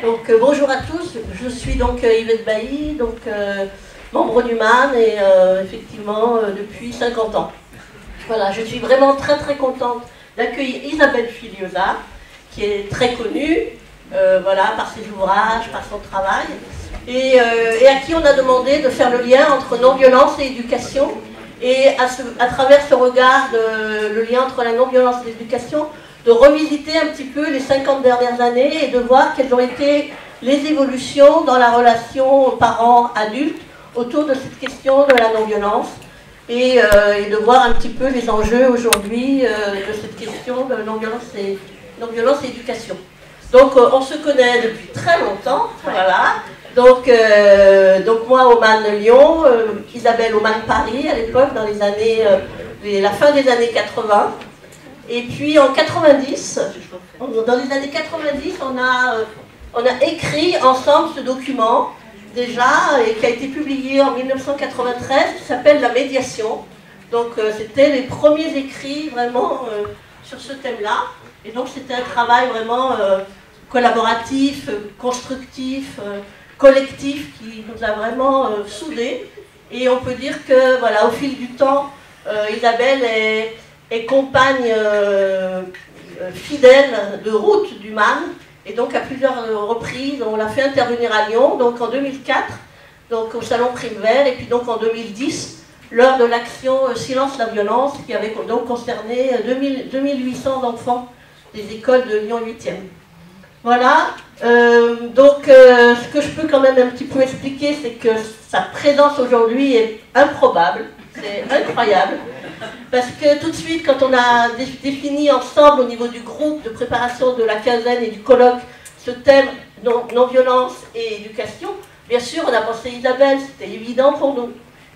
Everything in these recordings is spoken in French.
Donc bonjour à tous, je suis donc Yvette Bailly, donc membre du MAN et effectivement depuis 50 ans. Voilà, je suis vraiment très très contente d'accueillir Isabelle Filiosa, qui est très connue, voilà, par ses ouvrages, par son travail, et à qui on a demandé de faire le lien entre non-violence et éducation, et à travers ce regard, le lien entre la non-violence et l'éducation, de revisiter un petit peu les 50 dernières années et de voir quelles ont été les évolutions dans la relation parents-adultes autour de cette question de la non-violence et de voir un petit peu les enjeux aujourd'hui de cette question de non-violence et éducation. Donc on se connaît depuis très longtemps, voilà. Donc moi au MAN Lyon, Isabelle au MAN Paris à l'époque, dans les années, la fin des années 80. Et puis en 90, dans les années 90, on a écrit ensemble ce document, déjà, et qui a été publié en 1993, qui s'appelle « La médiation ». Donc c'était les premiers écrits vraiment sur ce thème-là. Et donc c'était un travail vraiment collaboratif, constructif, collectif, qui nous a vraiment soudés. Et on peut dire que, voilà, au fil du temps, Isabelle est compagne fidèle de route du MAN, et donc à plusieurs reprises, on l'a fait intervenir à Lyon, donc en 2004, donc au Salon Prime Vert, et puis donc en 2010, lors de l'action Silence la violence, qui avait donc concerné 2800 enfants des écoles de Lyon 8e. Voilà, donc ce que je peux quand même un petit peu expliquer, c'est que sa présence aujourd'hui est improbable, c'est incroyable. Parce que tout de suite, quand on a défini ensemble au niveau du groupe de préparation de la quinzaine et du colloque ce thème non-violence et éducation, bien sûr, on a pensé Isabelle, c'était évident pour nous.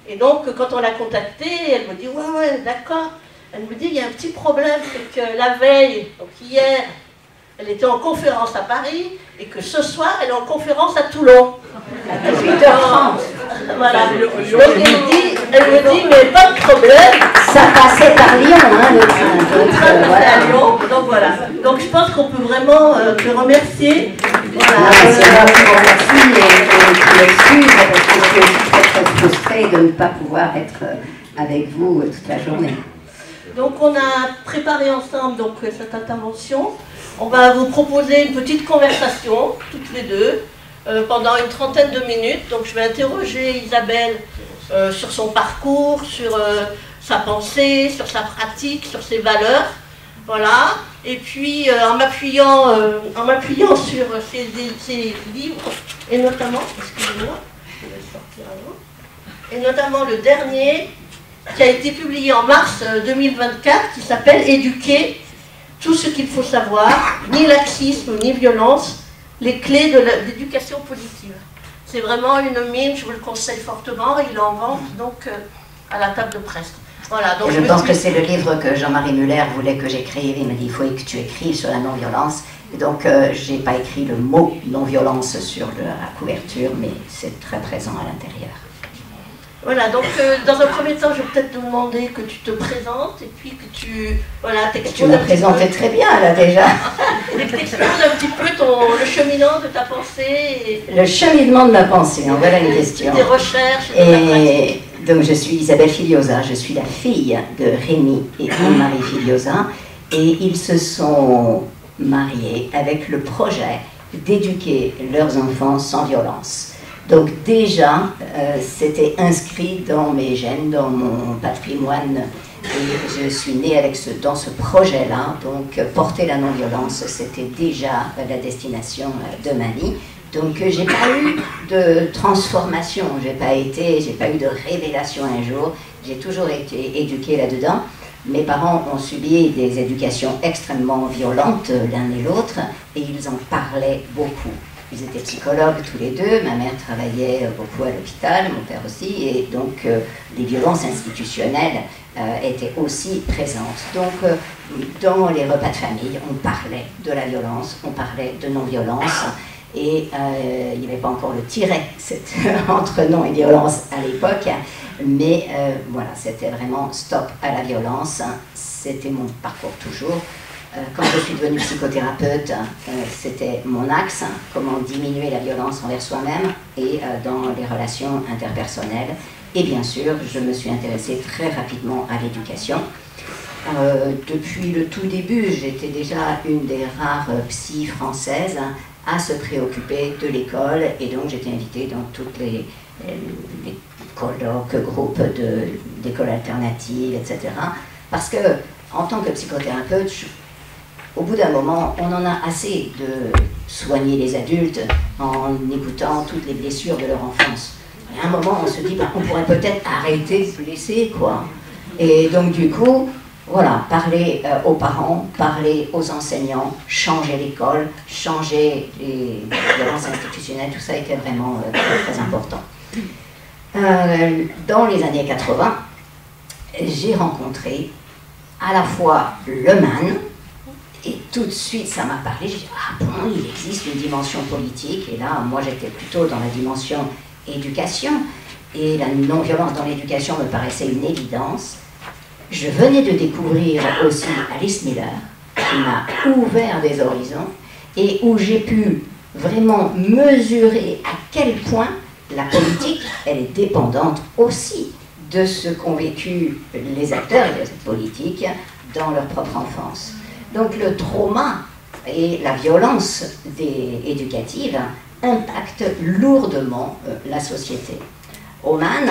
Et donc, quand on l'a contactée, elle me dit « Ouais, d'accord ». Elle me dit « Il y a un petit problème, c'est que la veille, donc hier, elle était en conférence à Paris, et que ce soir, elle est en conférence à Toulon. À 18h30. Voilà. Donc elle me dit, mais pas de problème. Ça passait par Lyon, hein, le train. Voilà. À Lyon, donc voilà. Donc je pense qu'on peut vraiment te remercier. Voilà. C'est moi qui vous remercie et qui m'excuse, parce que je suis aussi très très frustrée de ne pas pouvoir être avec vous toute la journée. Donc on a préparé ensemble donc, cette intervention. On va vous proposer une petite conversation, toutes les deux, pendant une trentaine de minutes. Donc je vais interroger Isabelle sur son parcours, sur sa pensée, sur sa pratique, sur ses valeurs. Voilà. Et puis en m'appuyant sur ses livres, et notamment, excusez-moi, je vais sortir avant, et notamment le dernier, qui a été publié en mars 2024, qui s'appelle « Éduquer ». Tout ce qu'il faut savoir, ni laxisme, ni violence, les clés de l'éducation positive. C'est vraiment une mine, je vous le conseille fortement, il est en vente donc à la table de presse. Voilà, donc je pense que c'est le livre que Jean-Marie Muller voulait que j'écrive, il m'a dit il faut que tu écrives sur la non-violence, et donc je n'ai pas écrit le mot non-violence sur la couverture, mais c'est très présent à l'intérieur. Voilà, donc dans un premier temps, je vais peut-être te demander que tu te présentes et puis que tu t'exposes. Tu m'as présenté très bien là déjà. T'exposes un petit peu le cheminement de ta pensée. Le cheminement de ma pensée, en voilà une question. Tes recherches et ta pratique. Donc je suis Isabelle Filiosa, je suis la fille de Rémi et Anne-Marie Filiosa, et ils se sont mariés avec le projet d'éduquer leurs enfants sans violence. Donc déjà, c'était inscrit dans mes gènes, dans mon patrimoine, et je suis née dans ce projet-là. Donc porter la non-violence, c'était déjà la destination de ma vie. Donc j'ai pas eu de transformation, j'ai pas eu de révélation un jour, j'ai toujours été éduquée là-dedans. Mes parents ont subi des éducations extrêmement violentes l'un et l'autre, et ils en parlaient beaucoup. Ils étaient psychologues tous les deux, ma mère travaillait beaucoup à l'hôpital, mon père aussi, et donc les violences institutionnelles étaient aussi présentes. Donc dans les repas de famille, on parlait de la violence, on parlait de non-violence, et il n'y avait pas encore le tiret entre non et violence à l'époque, mais voilà, c'était vraiment stop à la violence, c'était mon parcours toujours. Quand je suis devenue psychothérapeute, c'était mon axe, comment diminuer la violence envers soi-même et dans les relations interpersonnelles. Et bien sûr, je me suis intéressée très rapidement à l'éducation. Depuis le tout début, j'étais déjà une des rares psys françaises à se préoccuper de l'école, et donc j'étais invitée dans toutes les colloques, groupes d'écoles alternatives, etc. Parce que, en tant que psychothérapeute, au bout d'un moment, on en a assez de soigner les adultes en écoutant toutes les blessures de leur enfance. Et à un moment, on se dit, on pourrait peut-être arrêter de blesser, quoi. Et donc, du coup, voilà, parler aux parents, parler aux enseignants, changer l'école, changer les violences institutionnelles, tout ça était vraiment très, très important. Dans les années 80, j'ai rencontré à la fois le MAN, et tout de suite ça m'a parlé, j'ai dit, ah bon, il existe une dimension politique, et là, moi j'étais plutôt dans la dimension éducation, et la non-violence dans l'éducation me paraissait une évidence. Je venais de découvrir aussi Alice Miller, qui m'a ouvert des horizons, et où j'ai pu vraiment mesurer à quel point la politique, elle est dépendante aussi de ce qu'ont vécu les acteurs de cette politique dans leur propre enfance. Donc le trauma et la violence éducative impactent lourdement la société. Au MAN,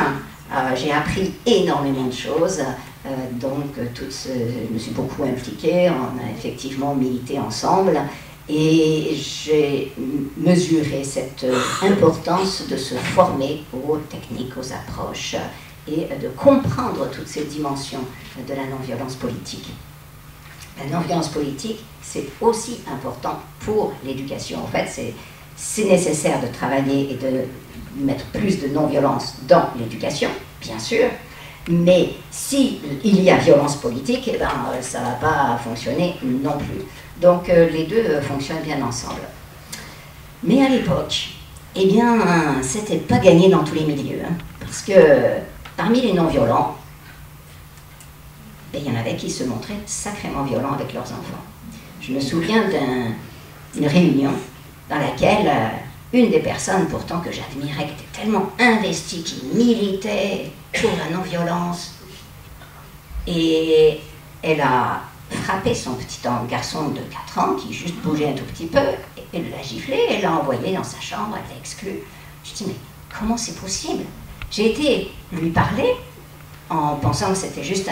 j'ai appris énormément de choses, je me suis beaucoup impliquée, on a effectivement milité ensemble, et j'ai mesuré cette importance de se former aux techniques, aux approches, et de comprendre toutes ces dimensions de la non-violence politique. La non-violence politique, c'est aussi important pour l'éducation. En fait, c'est nécessaire de travailler et de mettre plus de non-violence dans l'éducation, bien sûr, mais s'il y a violence politique, eh ben, ça ne va pas fonctionner non plus. Donc les deux fonctionnent bien ensemble. Mais à l'époque, eh bien, c'était pas gagné dans tous les milieux, hein, parce que parmi les non-violents, il y en avait qui se montraient sacrément violents avec leurs enfants. Je me souviens d'une réunion dans laquelle une des personnes pourtant que j'admirais, qui était tellement investie, qui militait pour la non-violence, et elle a frappé son petit garçon de 4 ans qui juste bougeait un tout petit peu, et elle l'a giflé, elle l'a envoyé dans sa chambre, elle l'a exclu. Je dis, mais comment c'est possible? J'ai été lui parler en pensant que c'était juste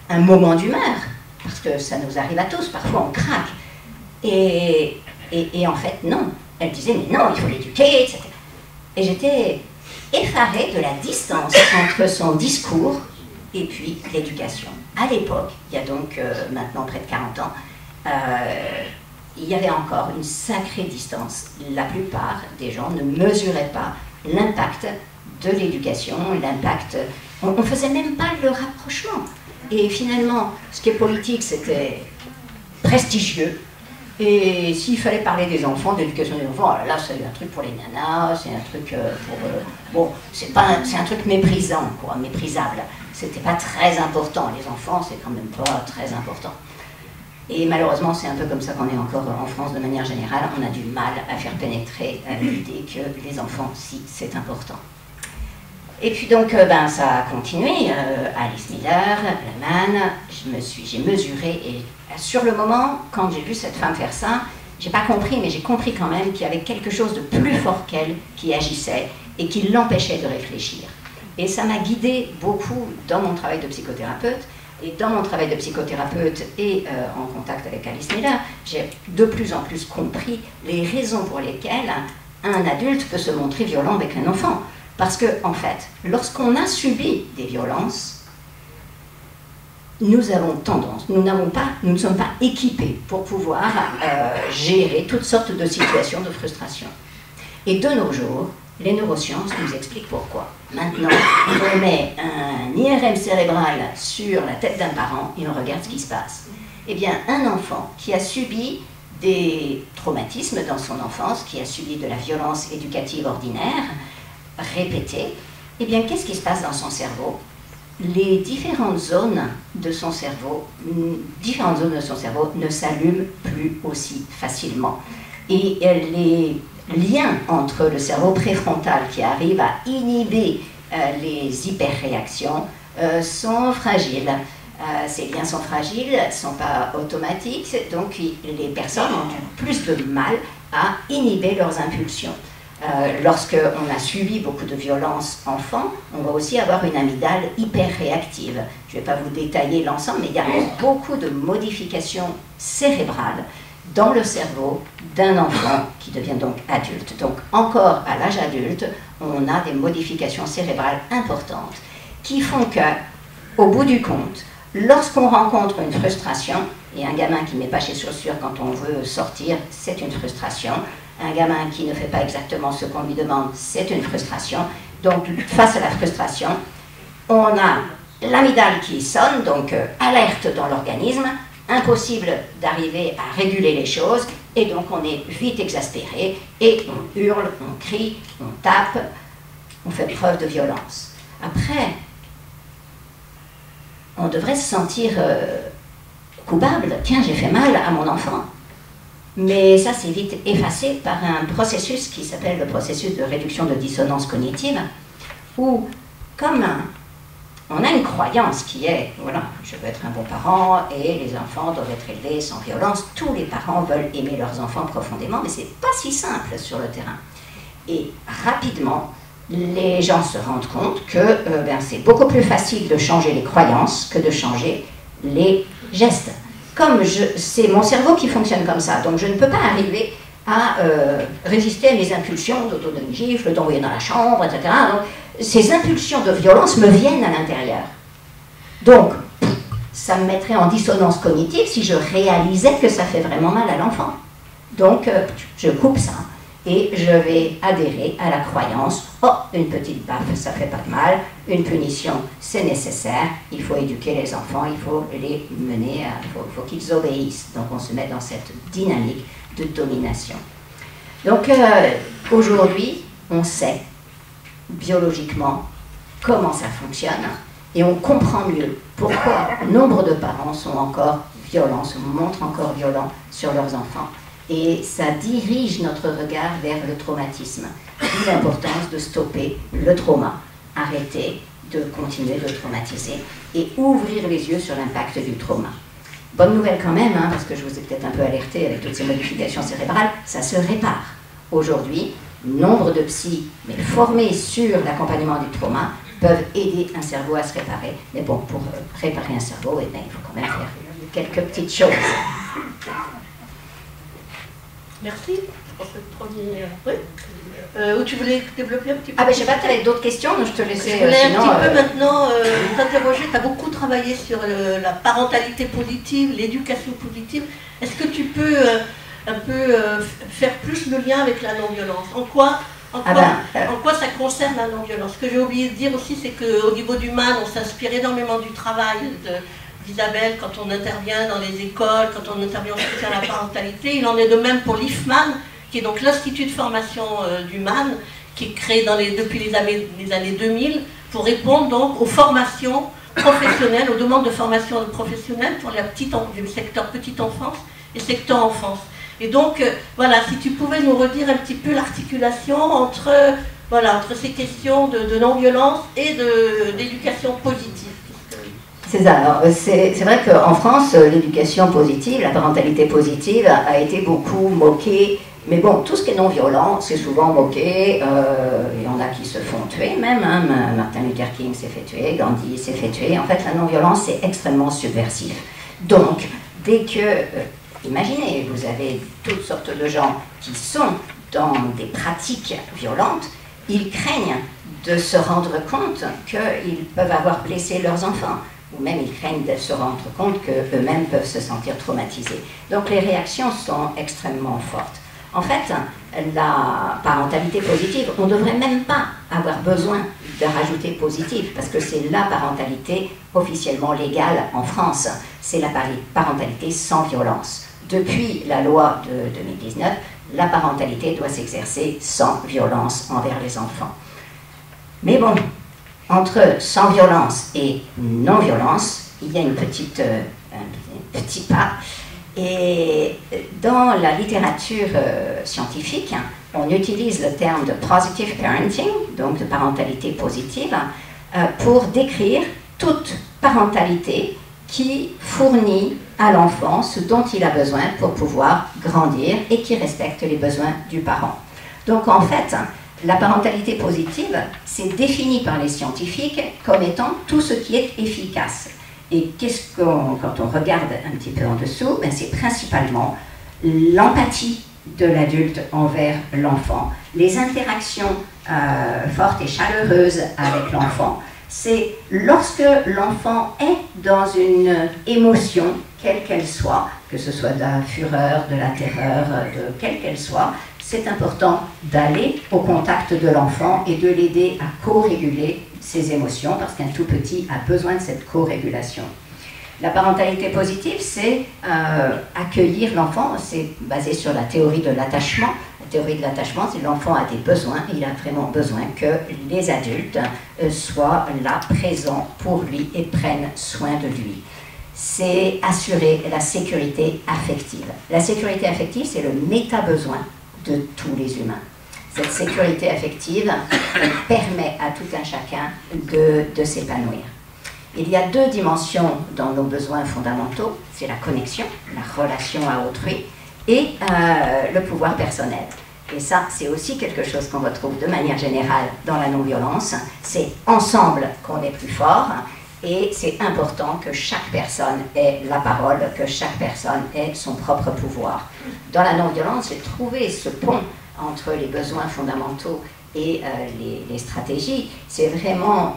un moment d'humeur, parce que ça nous arrive à tous, parfois on craque. Et en fait, non. Elle disait, mais non, il faut l'éduquer, etc. Et j'étais effarée de la distance entre son discours et puis l'éducation. À l'époque, il y a donc maintenant près de 40 ans, il y avait encore une sacrée distance. La plupart des gens ne mesuraient pas l'impact de l'éducation, l'impact... On ne faisait même pas le rapprochement. Et finalement, ce qui est politique, c'était prestigieux. Et s'il fallait parler des enfants, d'éducation des enfants, alors là, c'est un truc pour les nanas, c'est un truc bon, c'est un truc méprisant, quoi, méprisable. C'était pas très important. Les enfants, c'est quand même pas très important. Et malheureusement, c'est un peu comme ça qu'on est encore en France de manière générale. On a du mal à faire pénétrer l'idée que les enfants, si, c'est important. Et puis donc, ça a continué. Alice Miller, le MAN, j'ai mesuré, et sur le moment, quand j'ai vu cette femme faire ça, j'ai pas compris, mais j'ai compris quand même qu'il y avait quelque chose de plus fort qu'elle qui agissait et qui l'empêchait de réfléchir. Et ça m'a guidée beaucoup dans mon travail de psychothérapeute. Et dans mon travail de psychothérapeute et en contact avec Alice Miller, j'ai de plus en plus compris les raisons pour lesquelles un adulte peut se montrer violent avec un enfant. Parce que, en fait, lorsqu'on a subi des violences, nous avons tendance, nous ne sommes pas équipés pour pouvoir gérer toutes sortes de situations de frustration. Et de nos jours, les neurosciences nous expliquent pourquoi. Maintenant, on met un IRM cérébral sur la tête d'un parent et on regarde ce qui se passe. Eh bien, un enfant qui a subi des traumatismes dans son enfance, qui a subi de la violence éducative ordinaire, répétée, eh bien, qu'est-ce qui se passe dans son cerveau? les différentes zones de son cerveau ne s'allument plus aussi facilement. Et les liens entre le cerveau préfrontal qui arrive à inhiber les hyperréactions sont fragiles. Ces liens sont fragiles, ne sont pas automatiques, donc les personnes ont plus de mal à inhiber leurs impulsions. Lorsqu'on a subi beaucoup de violences enfants, on va aussi avoir une amygdale hyper réactive. Je ne vais pas vous détailler l'ensemble, mais il y a beaucoup de modifications cérébrales dans le cerveau d'un enfant qui devient donc adulte. Donc encore à l'âge adulte, on a des modifications cérébrales importantes qui font que, au bout du compte, lorsqu'on rencontre une frustration, et un gamin qui ne met pas ses chaussures quand on veut sortir, c'est une frustration. Un gamin qui ne fait pas exactement ce qu'on lui demande, c'est une frustration. Donc, face à la frustration, on a l'amygdale qui sonne, donc alerte dans l'organisme, impossible d'arriver à réguler les choses, et donc on est vite exaspéré, et on hurle, on crie, on tape, on fait preuve de violence. Après, on devrait se sentir coupable. Tiens, j'ai fait mal à mon enfant. Mais ça, c'est vite effacé par un processus qui s'appelle le processus de réduction de dissonance cognitive, où, comme on a une croyance qui est, voilà, je veux être un bon parent et les enfants doivent être élevés sans violence. Tous les parents veulent aimer leurs enfants profondément, mais c'est pas si simple sur le terrain. Et rapidement, les gens se rendent compte que c'est beaucoup plus facile de changer les croyances que de changer les gestes. Comme c'est mon cerveau qui fonctionne comme ça, donc je ne peux pas arriver à résister à mes impulsions de donner une gifle, d'envoyer dans la chambre, etc. Donc, ces impulsions de violence me viennent à l'intérieur. Donc, ça me mettrait en dissonance cognitive si je réalisais que ça fait vraiment mal à l'enfant. Donc, je coupe ça et je vais adhérer à la croyance « Oh, une petite baffe, ça fait pas de mal, une punition, c'est nécessaire, il faut éduquer les enfants, il faut les mener, il faut qu'ils obéissent. » Donc, on se met dans cette dynamique de domination. Donc, aujourd'hui, on sait biologiquement comment ça fonctionne et on comprend mieux pourquoi nombre de parents sont encore violents, se montrent encore violents sur leurs enfants. Et ça dirige notre regard vers le traumatisme. D'où l'importance de stopper le trauma, arrêter de continuer de traumatiser et ouvrir les yeux sur l'impact du trauma. Bonne nouvelle quand même, parce que je vous ai peut-être un peu alerté avec toutes ces modifications cérébrales, ça se répare. Aujourd'hui, nombre de psys, mais formés sur l'accompagnement du trauma, peuvent aider un cerveau à se réparer. Mais bon, pour réparer un cerveau, il faut quand même faire quelques petites choses. Merci pour ce premier... Oui. Où tu voulais développer un petit peu? Ah ben je sais pas, tu avais d'autres questions, donc je te laissais... Je voulais un petit peu maintenant t'interroger. Tu as beaucoup travaillé sur la parentalité positive, l'éducation positive. Est-ce que tu peux faire plus le lien avec la non-violence? En quoi ça concerne la non-violence? Ce que j'ai oublié de dire aussi, c'est qu'au niveau du MAN, on s'inspire énormément du travail d'Isabelle quand on intervient dans les écoles, quand on intervient en soutien à la parentalité. Il en est de même pour l'IFMAN, qui est donc l'Institut de formation du MAN, qui est créé depuis les années 2000 pour répondre donc aux formations professionnelles, aux demandes de formation professionnelle pour le secteur petite enfance et secteur enfance. Et donc, voilà, si tu pouvais nous redire un petit peu l'articulation entre ces questions de non-violence et d'éducation positive. C'est ça. Alors, c'est vrai qu'en France, l'éducation positive, la parentalité positive a été beaucoup moquée. Mais bon, tout ce qui est non-violent, c'est souvent moqué. Il y en a qui se font tuer même. Martin Luther King s'est fait tuer, Gandhi s'est fait tuer. En fait, la non-violence, c'est extrêmement subversif. Donc, dès que... imaginez, vous avez toutes sortes de gens qui sont dans des pratiques violentes, ils craignent de se rendre compte qu'ils peuvent avoir blessé leurs enfants, ou même ils craignent de se rendre compte qu'eux-mêmes peuvent se sentir traumatisés. Donc les réactions sont extrêmement fortes. En fait, la parentalité positive, on ne devrait même pas avoir besoin de rajouter positive, parce que c'est la parentalité officiellement légale en France, c'est la parentalité sans violence. Depuis la loi de 2019, la parentalité doit s'exercer sans violence envers les enfants. Mais bon, entre sans violence et non-violence, il y a un petit pas. Et dans la littérature scientifique, on utilise le terme de positive parenting, donc de parentalité positive, pour décrire toute parentalité qui fournit à l'enfant ce dont il a besoin pour pouvoir grandir et qui respecte les besoins du parent. Donc en fait, la parentalité positive, c'est défini par les scientifiques comme étant tout ce qui est efficace. Et quand on regarde un petit peu en dessous, ben c'est principalement l'empathie de l'adulte envers l'enfant, les interactions fortes et chaleureuses avec l'enfant. C'est lorsque l'enfant est dans une émotion, quelle qu'elle soit, que ce soit de la fureur, de la terreur, de quelle qu'elle soit, c'est important d'aller au contact de l'enfant et de l'aider à co-réguler ses émotions, parce qu'un tout petit a besoin de cette co-régulation. La parentalité positive, c'est accueillir l'enfant, c'est basé sur la théorie de l'attachement. La théorie de l'attachement, c'est que l'enfant a des besoins, il a vraiment besoin que les adultes soient là, présents pour lui et prennent soin de lui. C'est assurer la sécurité affective. La sécurité affective, c'est le méta-besoin de tous les humains. Cette sécurité affective permet à tout un chacun de s'épanouir. Il y a deux dimensions dans nos besoins fondamentaux, c'est la connexion, la relation à autrui, et le pouvoir personnel. Et ça, c'est aussi quelque chose qu'on retrouve de manière générale dans la non-violence. C'est ensemble qu'on est plus fort, et c'est important que chaque personne ait la parole, que chaque personne ait son propre pouvoir. Dans la non-violence, j'ai trouvé ce pont entre les besoins fondamentaux et les stratégies. C'est vraiment,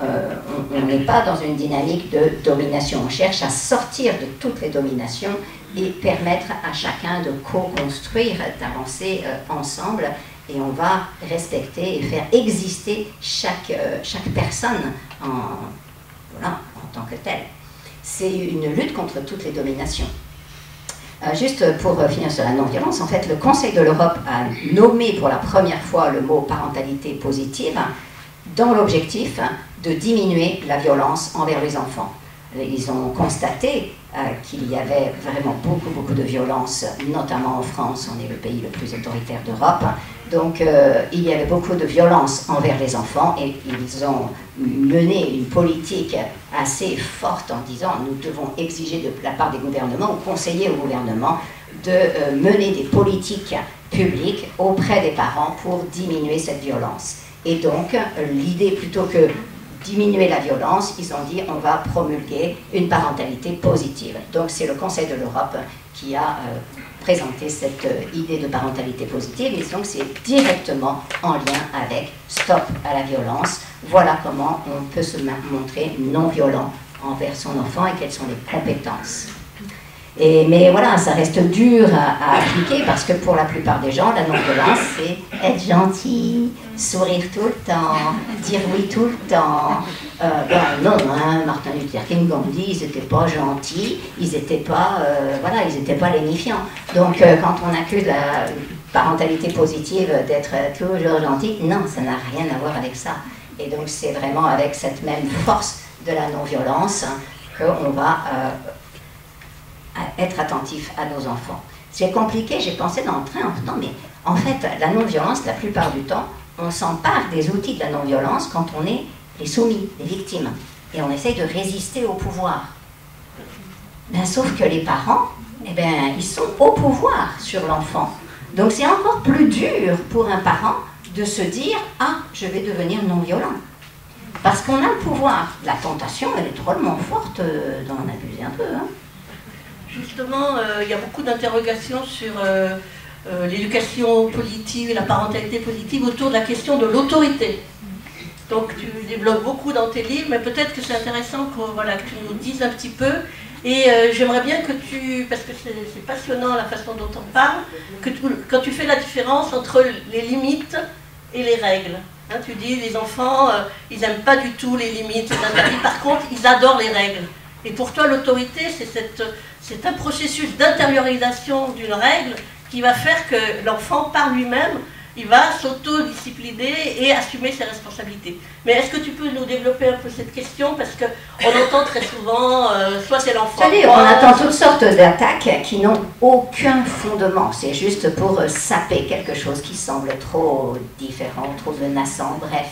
on n'est pas dans une dynamique de domination. On cherche à sortir de toutes les dominations et permettre à chacun de co-construire, d'avancer ensemble. Et on va respecter et faire exister chaque personne en tant que telle. C'est une lutte contre toutes les dominations. Juste pour finir sur la non-violence, en fait, le Conseil de l'Europe a nommé pour la première fois le mot parentalité positive dans l'objectif de diminuer la violence envers les enfants. Ils ont constaté qu'il y avait vraiment beaucoup de violence, notamment en France, on est le pays le plus autoritaire d'Europe. Donc il y avait beaucoup de violence envers les enfants et ils ont mené une politique assez forte en disant nous devons exiger de la part des gouvernements ou conseiller au gouvernement de mener des politiques publiques auprès des parents pour diminuer cette violence. Et donc l'idée, plutôt que diminuer la violence, ils ont dit on va promulguer une parentalité positive. Donc c'est le Conseil de l'Europe qui a présenté cette idée de parentalité positive, et donc c'est directement en lien avec stop à la violence. Voilà comment on peut se montrer non violent envers son enfant et quelles sont les compétences. Mais voilà, ça reste dur à appliquer parce que pour la plupart des gens, la non-violence, c'est être gentil, sourire tout le temps, dire oui tout le temps. Non, hein, Martin Luther King, Gandhi, ils n'étaient pas gentils, ils n'étaient pas, ils n'étaient pas lénifiants. Donc quand on accuse la parentalité positive d'être toujours gentil, non, ça n'a rien à voir avec ça. Et donc c'est vraiment avec cette même force de la non-violence qu'on va être attentif à nos enfants. C'est compliqué, j'ai pensé dans le train en temps, mais en fait, la non-violence, la plupart du temps, on s'empare des outils de la non-violence quand on est les soumis, les victimes, et on essaye de résister au pouvoir. Ben, sauf que les parents, ils sont au pouvoir sur l'enfant. Donc c'est encore plus dur pour un parent de se dire « Ah, je vais devenir non-violent ». Parce qu'on a le pouvoir. La tentation, elle est drôlement forte d'en abuser un peu, hein. Justement, il y a beaucoup d'interrogations sur l'éducation positive et la parentalité positive autour de la question de l'autorité. Donc tu développes beaucoup dans tes livres, mais peut-être que c'est intéressant que tu nous dises un petit peu. Et j'aimerais bien que parce que c'est passionnant la façon dont on parle, quand tu fais la différence entre les limites et les règles. Hein, tu dis les enfants, ils n'aiment pas du tout les limites, les interdits, par contre ils adorent les règles. Et pour toi, l'autorité, c'est un processus d'intériorisation d'une règle qui va faire que l'enfant, par lui-même, il va s'auto-discipliner et assumer ses responsabilités. Mais est-ce que tu peux nous développer un peu cette question? Parce qu'on entend très souvent, soit c'est l'enfant... C'est-à-dire, on attend toutes sortes d'attaques qui n'ont aucun fondement. C'est juste pour saper quelque chose qui semble trop différent, trop menaçant, bref.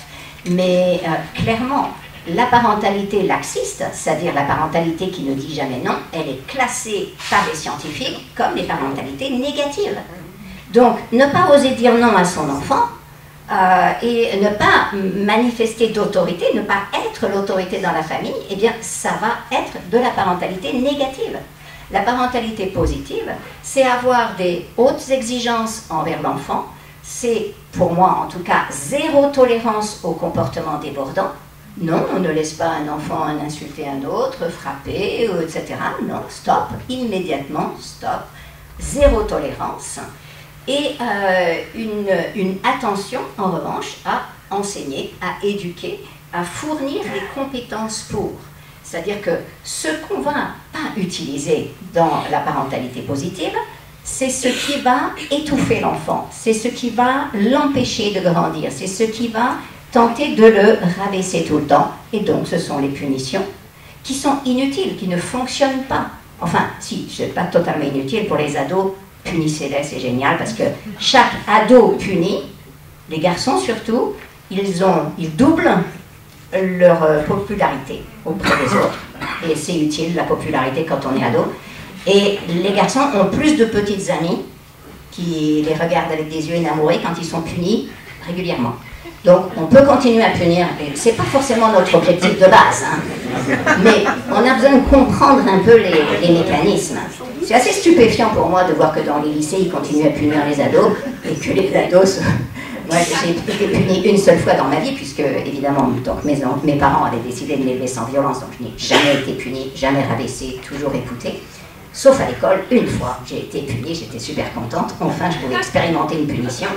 Mais clairement, la parentalité laxiste, c'est-à-dire la parentalité qui ne dit jamais non, elle est classée par les scientifiques comme les parentalités négatives. Donc, ne pas oser dire non à son enfant et ne pas manifester d'autorité, ne pas être l'autorité dans la famille, eh bien, ça va être de la parentalité négative. La parentalité positive, c'est avoir des hautes exigences envers l'enfant, c'est, pour moi en tout cas, zéro tolérance au comportement débordant. Non, on ne laisse pas un enfant insulter un autre, frapper, etc. Non, stop, immédiatement, stop. Zéro tolérance. Et une attention, en revanche, à enseigner, à éduquer, à fournir les compétences pour. C'est-à-dire que ce qu'on va pas utiliser dans la parentalité positive, c'est ce qui va étouffer l'enfant, c'est ce qui va l'empêcher de grandir, c'est ce qui va tenter de le rabaisser tout le temps. Et donc, ce sont les punitions qui sont inutiles, qui ne fonctionnent pas. Enfin, si, ce n'est pas totalement inutile pour les ados, punissez-les, c'est génial, parce que chaque ado puni, les garçons surtout, ils doublent leur popularité auprès des autres. Et c'est utile, la popularité, quand on est ado. Et les garçons ont plus de petites amies qui les regardent avec des yeux énamourés quand ils sont punis régulièrement. Donc, on peut continuer à punir, c'est pas forcément notre objectif de base, hein. Mais on a besoin de comprendre un peu les mécanismes. C'est assez stupéfiant pour moi de voir que dans les lycées, ils continuent à punir les ados, et que les ados... Moi, j'ai été punie une seule fois dans ma vie, puisque, évidemment, donc, mes parents avaient décidé de m'élever sans violence, donc je n'ai jamais été punie, jamais rabaissée, toujours écoutée. Sauf à l'école, une fois, j'ai été punie, j'étais super contente, enfin, je pouvais expérimenter une punition.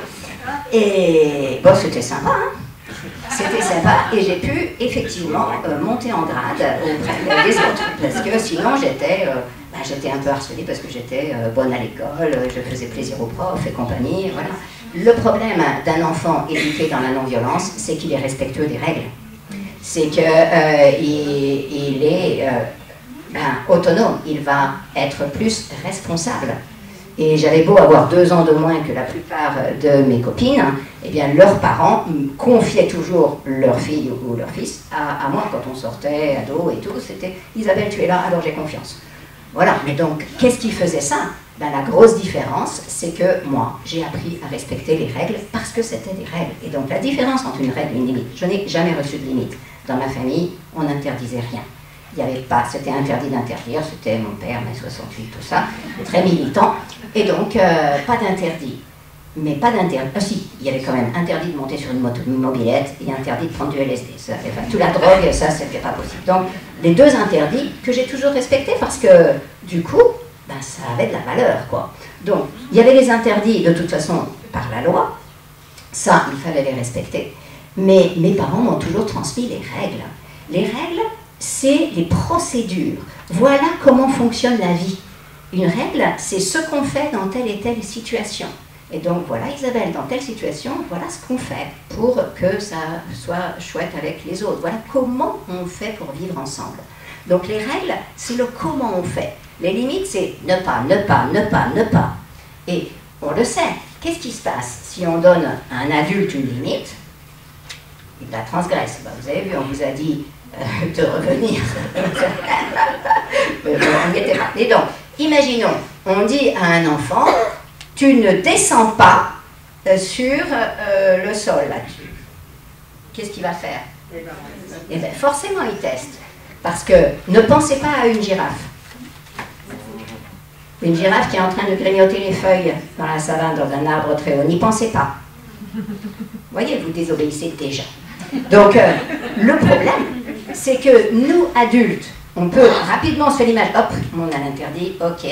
Et bon, c'était sympa, hein. C'était sympa, et j'ai pu effectivement monter en grade auprès des autres, parce que sinon j'étais un peu harcelée parce que j'étais bonne à l'école, je faisais plaisir aux profs et compagnie, voilà. Le problème d'un enfant éduqué dans la non-violence, c'est qu'il est respectueux des règles. C'est qu'il est autonome, il va être plus responsable. Et j'avais beau avoir 2 ans de moins que la plupart de mes copines, eh bien leurs parents confiaient toujours leur fille ou leur fils à moi quand on sortait, ado et tout, c'était « Isabelle, tu es là, alors j'ai confiance ». Voilà, mais donc, qu'est-ce qui faisait ça? Ben, la grosse différence, c'est que moi, j'ai appris à respecter les règles parce que c'était des règles. Et donc, la différence entre une règle et une limite, je n'ai jamais reçu de limite. Dans ma famille, on n'interdisait rien. Il n'y avait pas, c'était interdit d'interdire, c'était mon père, mai 68, tout ça, très militant. Et donc, pas d'interdit. Mais pas d'interdit. Ah si, il y avait quand même interdit de monter sur une mobilette et interdit de prendre du LSD. Ça, enfin, toute la drogue, ça, c'était pas possible. Donc, les 2 interdits que j'ai toujours respectés parce que, du coup, ben, ça avait de la valeur, quoi. Donc, il y avait les interdits, de toute façon, par la loi. Ça, il fallait les respecter. Mais mes parents m'ont toujours transmis les règles. Les règles, c'est les procédures. Voilà comment fonctionne la vie. Une règle, c'est ce qu'on fait dans telle et telle situation. Et donc, voilà, Isabelle, dans telle situation, voilà ce qu'on fait pour que ça soit chouette avec les autres. Voilà comment on fait pour vivre ensemble. Donc, les règles, c'est le comment on fait. Les limites, c'est ne pas, ne pas, ne pas, ne pas. Et on le sait. Qu'est-ce qui se passe si on donne à un adulte une limite? Il la transgresse. Ben, vous avez vu, on vous a dit de revenir. On n'y était pas. Et donc, imaginons, on dit à un enfant, tu ne descends pas sur le sol là-dessus. Qu'est-ce qu'il va faire? Eh bien, forcément, il teste. Parce que ne pensez pas à une girafe. Une girafe qui est en train de grignoter les feuilles dans la savane, dans un arbre très haut. N'y pensez pas. Vous voyez, vous désobéissez déjà. Donc, le problème, c'est que nous, adultes, on peut rapidement se faire l'image, hop, on a l'interdit, ok.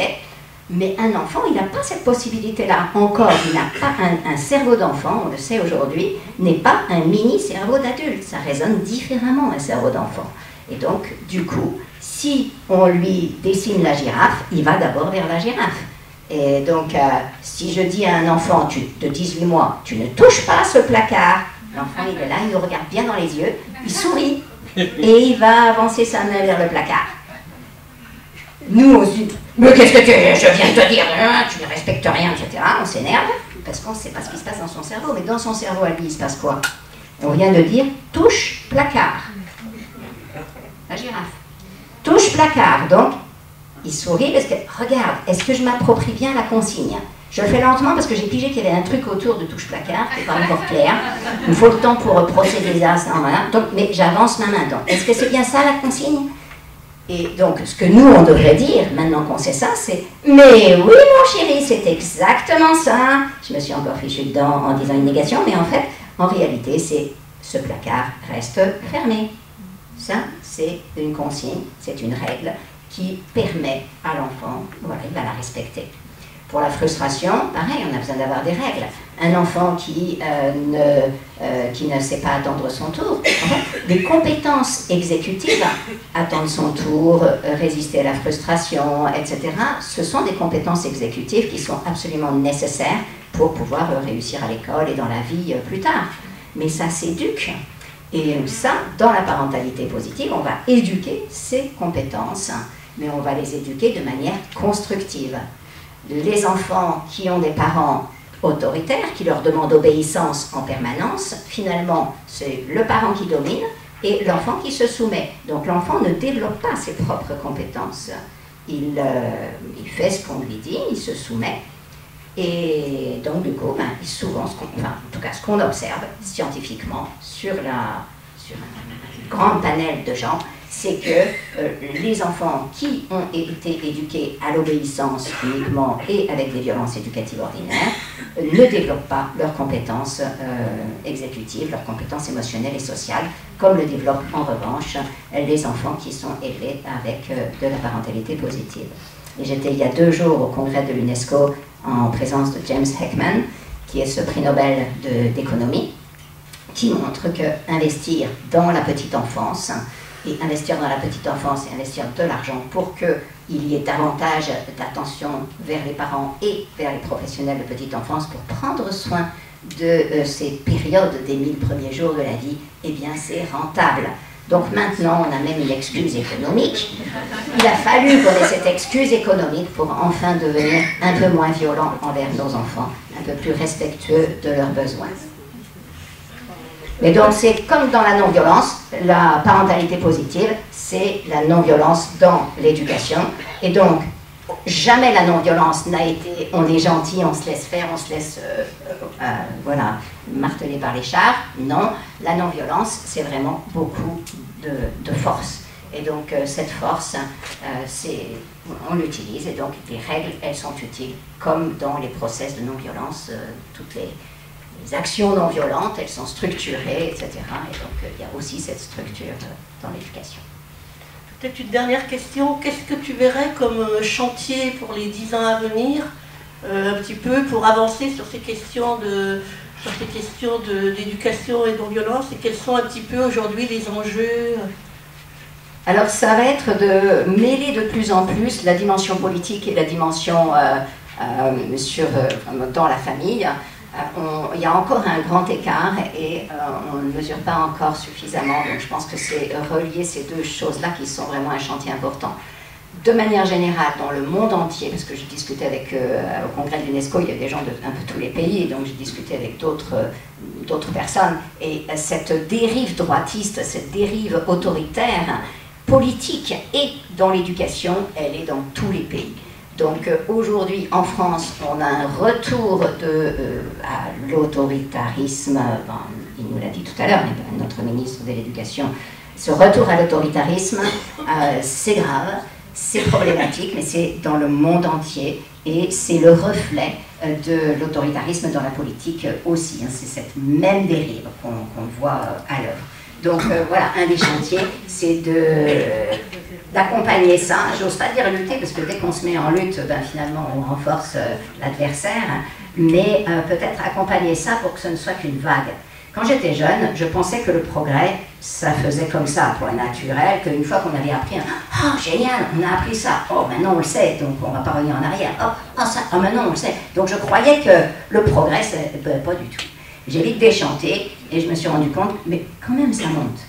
Mais un enfant, il n'a pas cette possibilité-là. Encore, il n'a pas un cerveau d'enfant, on le sait aujourd'hui, n'est pas un mini-cerveau d'adulte. Ça résonne différemment, un cerveau d'enfant. Et donc, du coup, si on lui dessine la girafe, il va d'abord vers la girafe. Et donc, si je dis à un enfant de 18 mois, tu ne touches pas ce placard, l'enfant il est là, il nous regarde bien dans les yeux, il sourit, et il va avancer sa main vers le placard. Nous, on se dit, mais qu'est-ce que je viens de te dire, hein, tu ne respectes rien, etc. On s'énerve, parce qu'on ne sait pas ce qui se passe dans son cerveau, mais dans son cerveau à lui, il se passe quoi? On vient de dire, touche placard. La girafe. Touche placard, donc, il sourit parce que, regarde, est-ce que je m'approprie bien la consigne? Je le fais lentement parce que j'ai pigé qu'il y avait un truc autour de touche placard, qui n'est pas encore clair. Il me faut le temps pour procéder à ça, voilà. Donc, mais j'avance ma main. Donc, est-ce que c'est bien ça la consigne? Et donc, ce que nous, on devrait dire, maintenant qu'on sait ça, c'est « Mais oui, mon chéri, c'est exactement ça !» Je me suis encore fichu dedans en disant une négation, mais en fait, en réalité, c'est « Ce placard reste fermé ». Ça, c'est une consigne, c'est une règle qui permet à l'enfant, voilà, il va la respecter. Pour la frustration, pareil, on a besoin d'avoir des règles. Un enfant qui ne sait pas attendre son tour, en fait, des compétences exécutives, attendre son tour, résister à la frustration, etc., ce sont des compétences exécutives qui sont absolument nécessaires pour pouvoir réussir à l'école et dans la vie plus tard. Mais ça s'éduque. Et ça, dans la parentalité positive, on va éduquer ces compétences, mais on va les éduquer de manière constructive. Les enfants qui ont des parents autoritaires, qui leur demandent obéissance en permanence, finalement, c'est le parent qui domine et l'enfant qui se soumet. Donc l'enfant ne développe pas ses propres compétences. Il fait ce qu'on lui dit, il se soumet. Et donc, du coup, souvent, en tout cas, ce qu'on observe scientifiquement sur un grand panel de gens, c'est que les enfants qui ont été éduqués à l'obéissance uniquement et avec des violences éducatives ordinaires ne développent pas leurs compétences exécutives, leurs compétences émotionnelles et sociales, comme le développent en revanche les enfants qui sont élevés avec de la parentalité positive. Et j'étais il y a 2 jours au congrès de l'UNESCO en présence de James Heckman, qui est ce prix Nobel d'économie, qui montre qu'investir dans la petite enfance, et investir dans la petite enfance et investir de l'argent pour qu'il y ait davantage d'attention vers les parents et vers les professionnels de petite enfance pour prendre soin de ces périodes des 1000 premiers jours de la vie, eh bien c'est rentable. Donc maintenant, on a même une excuse économique. Il a fallu qu'on ait cette excuse économique pour enfin devenir un peu moins violent envers nos enfants, un peu plus respectueux de leurs besoins. Mais donc c'est comme dans la non-violence, la parentalité positive, c'est la non-violence dans l'éducation. Et donc, jamais la non-violence n'a été on est gentil, on se laisse faire, on se laisse voilà, marteler par les chars. Non, la non-violence, c'est vraiment beaucoup de force. Et donc cette force, on l'utilise et donc les règles, elles sont utiles, comme dans les process de non-violence, toutes les actions non violentes, elles sont structurées, etc. Et donc il y a aussi cette structure dans l'éducation. Peut-être une dernière question. Qu'est-ce que tu verrais comme chantier pour les 10 ans à venir, un petit peu pour avancer sur ces questions d'éducation et non-violence, et quels sont un petit peu aujourd'hui les enjeux? Alors ça va être de mêler de plus en plus la dimension politique et la dimension dans la famille. Il y a encore un grand écart et on ne mesure pas encore suffisamment, donc je pense que c'est relier ces 2 choses-là qui sont vraiment un chantier important. De manière générale, dans le monde entier, parce que j'ai discuté avec, au congrès de l'UNESCO, il y a des gens de un peu tous les pays, et donc j'ai discuté avec d'autres personnes, et cette dérive droitiste, cette dérive autoritaire, politique et dans l'éducation, elle est dans tous les pays. Donc aujourd'hui, en France, on a un retour à l'autoritarisme, il nous l'a dit tout à l'heure, notre ministre de l'Éducation, ce retour à l'autoritarisme, c'est grave, c'est problématique, mais c'est dans le monde entier et c'est le reflet de l'autoritarisme dans la politique aussi. C'est cette même dérive qu'on voit à l'œuvre. Donc voilà, un des chantiers, c'est d'accompagner ça. J'ose pas dire lutter, parce que dès qu'on se met en lutte, finalement on renforce l'adversaire, mais peut-être accompagner ça pour que ce ne soit qu'une vague. Quand j'étais jeune, je pensais que le progrès, ça faisait comme ça, pour un naturel, qu'une fois qu'on avait appris, oh génial, on a appris ça, oh maintenant on le sait, donc on ne va pas revenir en arrière, oh maintenant on le sait. Donc je croyais que le progrès, pas du tout. J'ai vite déchanté et je me suis rendu compte, mais quand même ça monte.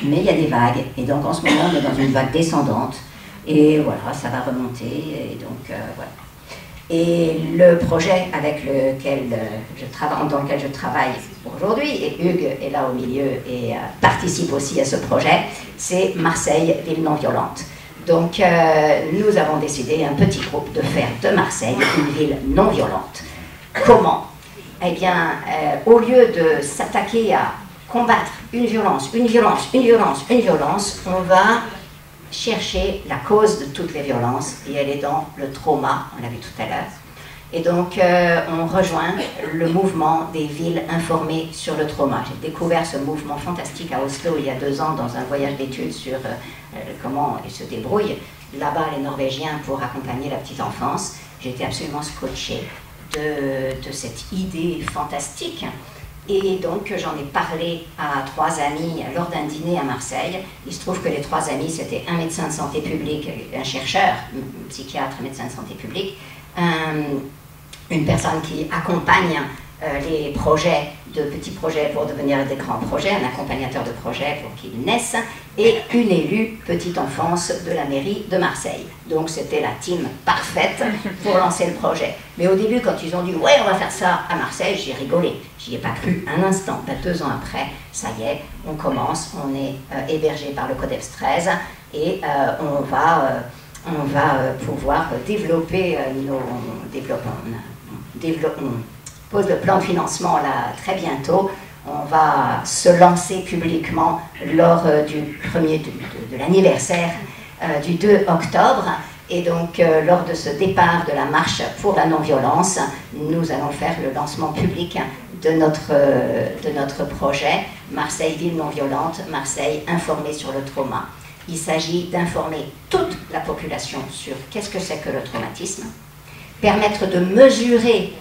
Mais il y a des vagues, et donc en ce moment on est dans une vague descendante, et voilà, ça va remonter, et donc voilà. Et le projet avec lequel dans lequel je travaille aujourd'hui, et Hugues est là au milieu et participe aussi à ce projet, c'est Marseille, ville non violente. Donc nous avons décidé, un petit groupe, de faire de Marseille une ville non violente. Comment? Eh bien, au lieu de s'attaquer à combattre une violence, on va chercher la cause de toutes les violences, et elle est dans le trauma, on l'a vu tout à l'heure. Et donc, on rejoint le mouvement des villes informées sur le trauma. J'ai découvert ce mouvement fantastique à Oslo il y a 2 ans dans un voyage d'études sur comment ils se débrouillent là-bas, les Norvégiens, pour accompagner la petite enfance. J'ai été absolument scotchée de cette idée fantastique. Et donc j'en ai parlé à 3 amis lors d'un dîner à Marseille. Il se trouve que les 3 amis, c'était un médecin de santé publique, un chercheur, un psychiatre, médecin de santé publique, une personne qui accompagne les projets, de petits projets pour devenir des grands projets, un accompagnateur de projets pour qu'ils naissent, et une élue petite enfance de la mairie de Marseille. Donc c'était la team parfaite pour lancer le projet. Mais au début, quand ils ont dit « ouais, on va faire ça à Marseille », j'ai rigolé. J'y ai pas cru un instant. 2 ans après, ça y est, on commence, on est hébergé par le Codeps 13 et on va pouvoir développer on pose le plan de financement là très bientôt. On va se lancer publiquement lors de l'anniversaire du 2 octobre. Et donc, lors de ce départ de la marche pour la non-violence, nous allons faire le lancement public de notre projet Marseille, ville non-violente, Marseille informée sur le trauma. Il s'agit d'informer toute la population sur qu'est-ce que c'est que le traumatisme, permettre de mesurer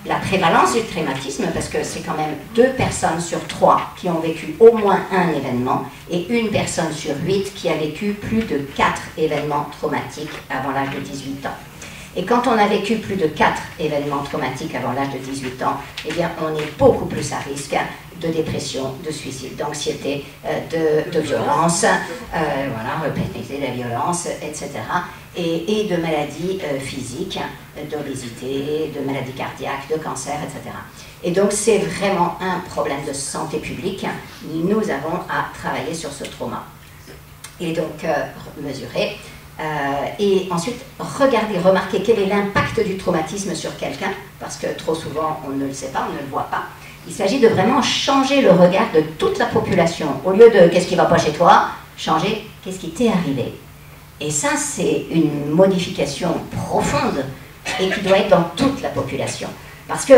la prévalence du traumatisme, parce que c'est quand même 2 personnes sur 3 qui ont vécu au moins un événement, et 1 personne sur 8 qui a vécu plus de 4 événements traumatiques avant l'âge de 18 ans. Et quand on a vécu plus de 4 événements traumatiques avant l'âge de 18 ans, eh bien on est beaucoup plus à risque de dépression, de suicide, d'anxiété, de violence, répéter la violence, etc. Et de maladies physiques, d'obésité, de maladies cardiaques, de cancer, etc. Et donc c'est vraiment un problème de santé publique. Nous avons à travailler sur ce trauma. Et donc mesurer. Et ensuite, remarquer quel est l'impact du traumatisme sur quelqu'un, parce que trop souvent on ne le sait pas, on ne le voit pas. Il s'agit de vraiment changer le regard de toute la population. Au lieu de « qu'est-ce qui ne va pas chez toi », changer « qu'est-ce qui t'est arrivé ». Et ça, c'est une modification profonde et qui doit être dans toute la population. Parce que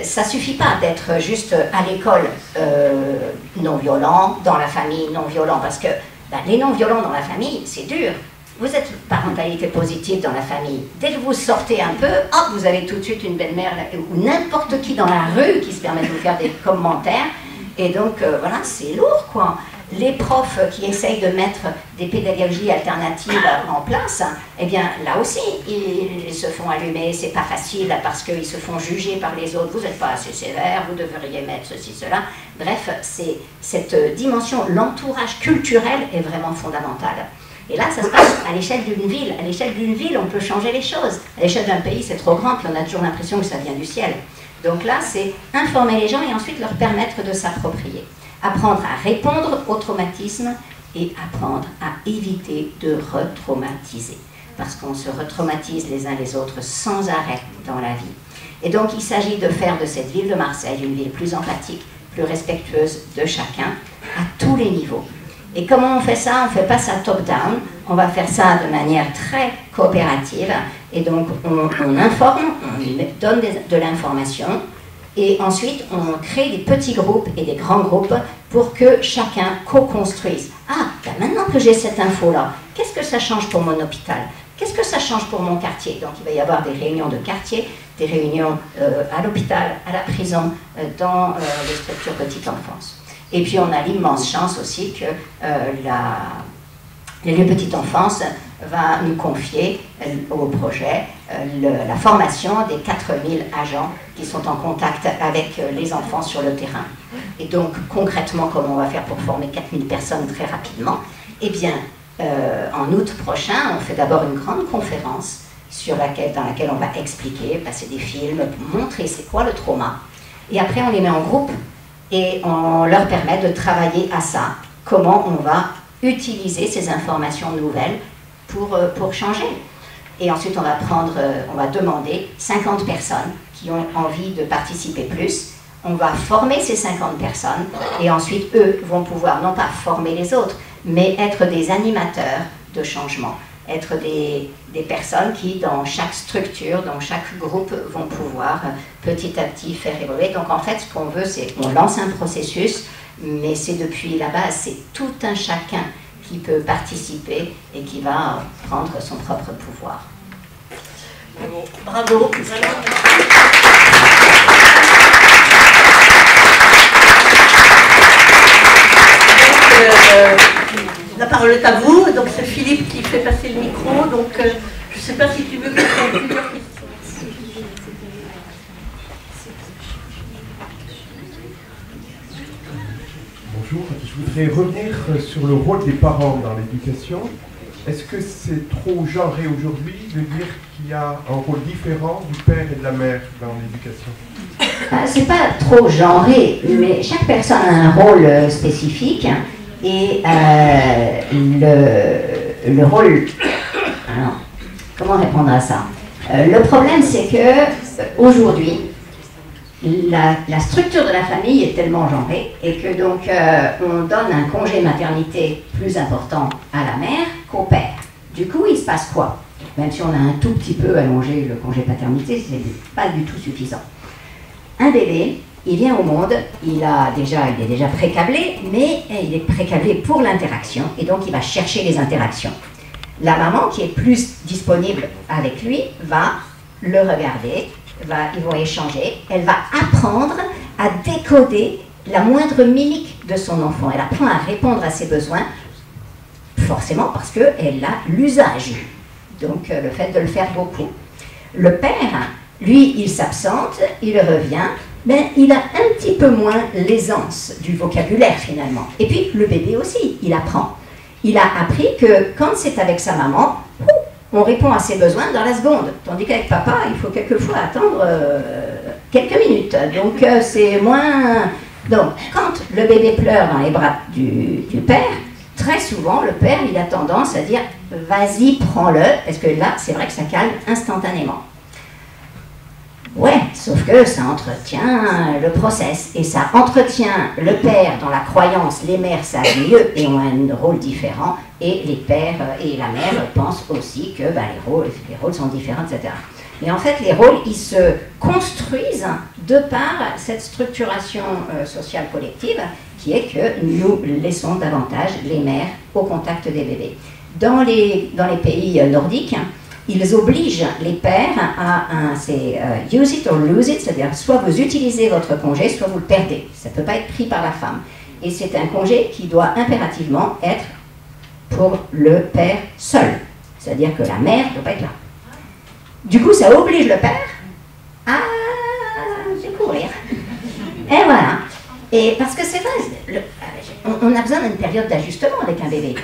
ça ne suffit pas d'être juste à l'école non-violent, dans la famille non-violent, parce que les non-violents dans la famille, c'est dur. Vous êtes parentalité positive dans la famille. Dès que vous sortez un peu, hop, vous avez tout de suite une belle-mère ou n'importe qui dans la rue qui se permet de vous faire des commentaires. Et donc, voilà, c'est lourd, quoi. Les profs qui essayent de mettre des pédagogies alternatives en place, eh bien, là aussi, ils se font allumer, c'est pas facile parce qu'ils se font juger par les autres. Vous n'êtes pas assez sévère, vous devriez mettre ceci, cela. Bref, c'est cette dimension, l'entourage culturel est vraiment fondamental. Et là, ça se passe à l'échelle d'une ville. À l'échelle d'une ville, on peut changer les choses. À l'échelle d'un pays, c'est trop grand, puis on a toujours l'impression que ça vient du ciel. Donc là, c'est informer les gens et ensuite leur permettre de s'approprier. Apprendre à répondre au traumatisme et apprendre à éviter de retraumatiser. Parce qu'on se retraumatise les uns les autres sans arrêt dans la vie. Et donc, il s'agit de faire de cette ville de Marseille une ville plus empathique, plus respectueuse de chacun, à tous les niveaux. Et comment on fait ça? On ne fait pas ça top-down, on va faire ça de manière très coopérative. Et donc, on informe, on donne de l'information, et ensuite, on crée des petits groupes et des grands groupes pour que chacun co-construise. Ah, ben maintenant que j'ai cette info-là, qu'est-ce que ça change pour mon hôpital? Qu'est-ce que ça change pour mon quartier? Donc, il va y avoir des réunions de quartier. des réunions à l'hôpital, à la prison, dans les structures petite enfance. Et puis on a l'immense chance aussi que les petites enfances va nous confier au projet la formation des 4000 agents qui sont en contact avec les enfants sur le terrain. Et donc concrètement, comment on va faire pour former 4000 personnes très rapidement? Eh bien, en août prochain, on fait d'abord une grande conférence dans laquelle on va expliquer, passer des films, montrer c'est quoi le trauma. Et après, on les met en groupe et on leur permet de travailler à ça. Comment on va utiliser ces informations nouvelles pour changer. Et ensuite, on va demander 50 personnes qui ont envie de participer plus. On va former ces 50 personnes et ensuite, eux vont pouvoir non pas former les autres, mais être des animateurs de changement, être des personnes qui, dans chaque structure, dans chaque groupe, vont pouvoir petit à petit faire évoluer. Donc en fait, ce qu'on veut, c'est qu'on lance un processus, mais c'est depuis la base, c'est tout un chacun qui peut participer et qui va prendre son propre pouvoir. Bravo. La parole est à vous. Donc c'est Philippe qui fait passer le micro. Donc je ne sais pas si tu veux que je conclue plusieurs questions. Bonjour, je voudrais revenir sur le rôle des parents dans l'éducation. Est-ce que c'est trop genré aujourd'hui de dire qu'il y a un rôle différent du père et de la mère dans l'éducation? C'est pas trop genré, mais chaque personne a un rôle spécifique et le rôle... Alors, comment répondre à ça? Le problème, c'est que aujourd'hui, la structure de la famille est tellement genrée et que donc on donne un congé maternité plus important à la mère qu'au père. Du coup, il se passe quoi? Même si on a un tout petit peu allongé le congé paternité, c'est pas du tout suffisant. Un bébé, il vient au monde, il est déjà précablé, mais il est précablé pour l'interaction et donc il va chercher les interactions. La maman qui est plus disponible avec lui va le regarder, ils vont échanger, elle va apprendre à décoder la moindre mimique de son enfant. Elle apprend à répondre à ses besoins, forcément parce qu'elle a l'usage. Donc le fait de le faire beaucoup. Le père, lui, il s'absente, il revient, mais il a un petit peu moins l'aisance du vocabulaire finalement. Et puis le bébé aussi, il apprend. Il a appris que quand c'est avec sa maman, on répond à ses besoins dans la seconde. Tandis qu'avec papa, il faut quelquefois attendre quelques minutes. Donc c'est moins... Donc quand le bébé pleure dans les bras du père, très souvent le père il a tendance à dire « vas-y, prends-le », parce que là c'est vrai que ça calme instantanément. Ouais, sauf que ça entretient le process et ça entretient le père dans la croyance, les mères savent mieux et ont un rôle différent et les pères et la mère pensent aussi que les rôles sont différents, etc. Mais en fait, les rôles, ils se construisent de par cette structuration sociale collective qui est que nous laissons davantage les mères au contact des bébés. Dans les pays nordiques, ils obligent les pères c'est use it or lose it, c'est-à-dire soit vous utilisez votre congé, soit vous le perdez. Ça ne peut pas être pris par la femme. Et c'est un congé qui doit impérativement être pour le père seul. C'est-à-dire que la mère ne doit pas être là. Du coup, ça oblige le père à découvrir. Et voilà. Et parce que c'est vrai, on a besoin d'une période d'ajustement avec un bébé.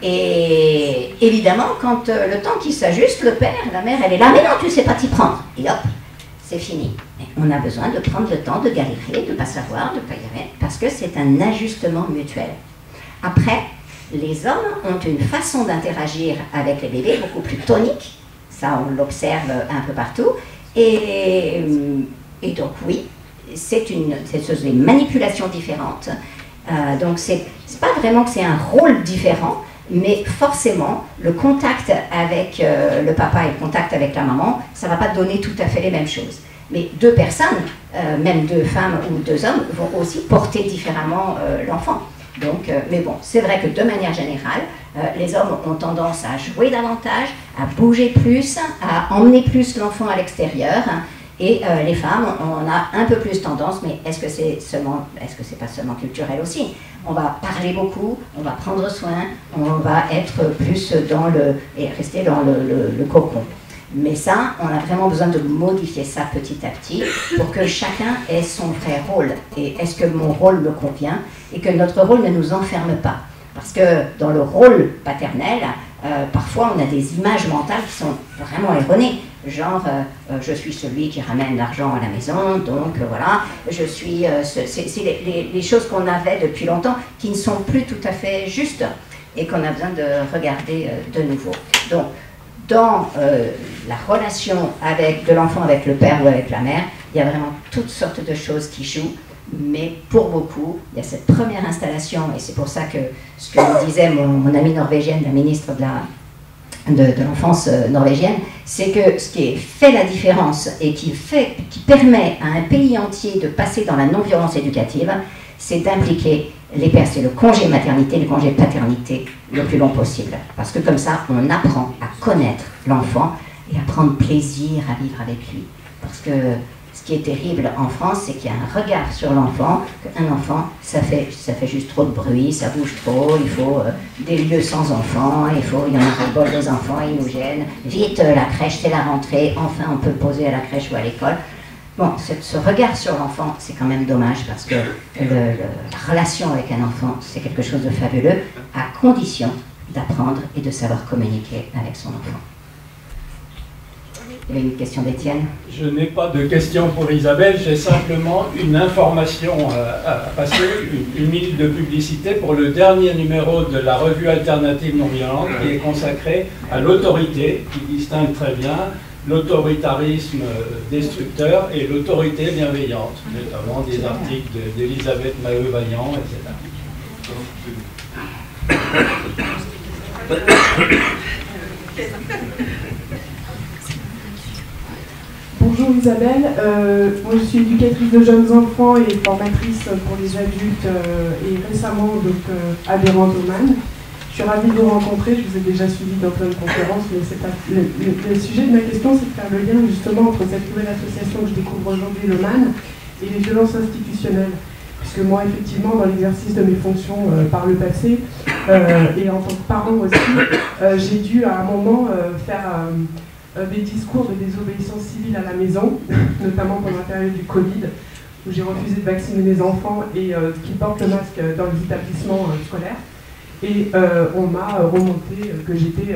Et évidemment, quand le temps qui s'ajuste, le père, la mère, elle est là, mais non, tu ne sais pas t'y prendre. Et hop, c'est fini. Et on a besoin de prendre le temps de galérer, de ne pas savoir, de ne pas y aller, parce que c'est un ajustement mutuel. Après, les hommes ont une façon d'interagir avec les bébés beaucoup plus tonique. Ça, on l'observe un peu partout. Et donc, oui, c'est des manipulations différentes. Donc, c'est pas vraiment que c'est un rôle différent, mais forcément, le contact avec le papa et le contact avec la maman, ça ne va pas donner tout à fait les mêmes choses. Mais deux personnes, même deux femmes ou deux hommes, vont aussi porter différemment l'enfant. Donc, mais bon, c'est vrai que de manière générale, les hommes ont tendance à jouer davantage, à bouger plus, à emmener plus l'enfant à l'extérieur. Et les femmes, on a un peu plus tendance, mais est-ce que c'est pas seulement culturel aussi? On va parler beaucoup, on va prendre soin, on va être plus et rester dans le cocon. Mais ça, on a vraiment besoin de modifier ça petit à petit pour que chacun ait son vrai rôle. Et est-ce que mon rôle me convient? Et que notre rôle ne nous enferme pas. Parce que dans le rôle paternel, parfois on a des images mentales qui sont vraiment erronées. Genre, je suis celui qui ramène l'argent à la maison, donc voilà, je suis... c'est les choses qu'on avait depuis longtemps qui ne sont plus tout à fait justes et qu'on a besoin de regarder de nouveau. Donc, dans la relation de l'enfant avec le père ou avec la mère, il y a vraiment toutes sortes de choses qui jouent, mais pour beaucoup, il y a cette première installation, et c'est pour ça que ce que me disait mon amie norvégienne, la ministre de l'enfance norvégienne, c'est que ce qui fait la différence et qui permet à un pays entier de passer dans la non-violence éducative, c'est d'impliquer les pères, c'est le congé maternité, le congé paternité le plus long possible. Parce que comme ça, on apprend à connaître l'enfant et à prendre plaisir à vivre avec lui. Parce que ce qui est terrible en France, c'est qu'il y a un regard sur l'enfant, qu'un enfant, ça fait juste trop de bruit, ça bouge trop, il faut des lieux sans enfants, il y en a ras-le-bol des enfants, ils nous gênent. Vite, la crèche, c'est la rentrée, enfin on peut poser à la crèche ou à l'école. Bon, ce regard sur l'enfant, c'est quand même dommage parce que la relation avec un enfant, c'est quelque chose de fabuleux, à condition d'apprendre et de savoir communiquer avec son enfant. Il y avait une question d'Étienne. Je n'ai pas de question pour Isabelle, j'ai simplement une information à passer, une minute de publicité pour le dernier numéro de la revue alternative non-violente qui est consacré à l'autorité, qui distingue très bien l'autoritarisme destructeur et l'autorité bienveillante, notamment des articles d'Elisabeth Maheu-Vaillant, etc. Bonjour Isabelle, moi je suis éducatrice de jeunes enfants et formatrice pour les adultes et récemment adhérente au MAN. Je suis ravie de vous rencontrer, je vous ai déjà suivi dans plein de conférences, mais c'est pas le sujet de ma question, c'est de faire le lien justement entre cette nouvelle association que je découvre aujourd'hui, le MAN, et les violences institutionnelles. Puisque moi, effectivement, dans l'exercice de mes fonctions par le passé, et en tant que parent aussi, j'ai dû à un moment faire des discours de désobéissance civile à la maison, notamment pendant la période du Covid, où j'ai refusé de vacciner mes enfants et qu'ils portent le masque dans les établissements scolaires. Et on m'a remonté que j'étais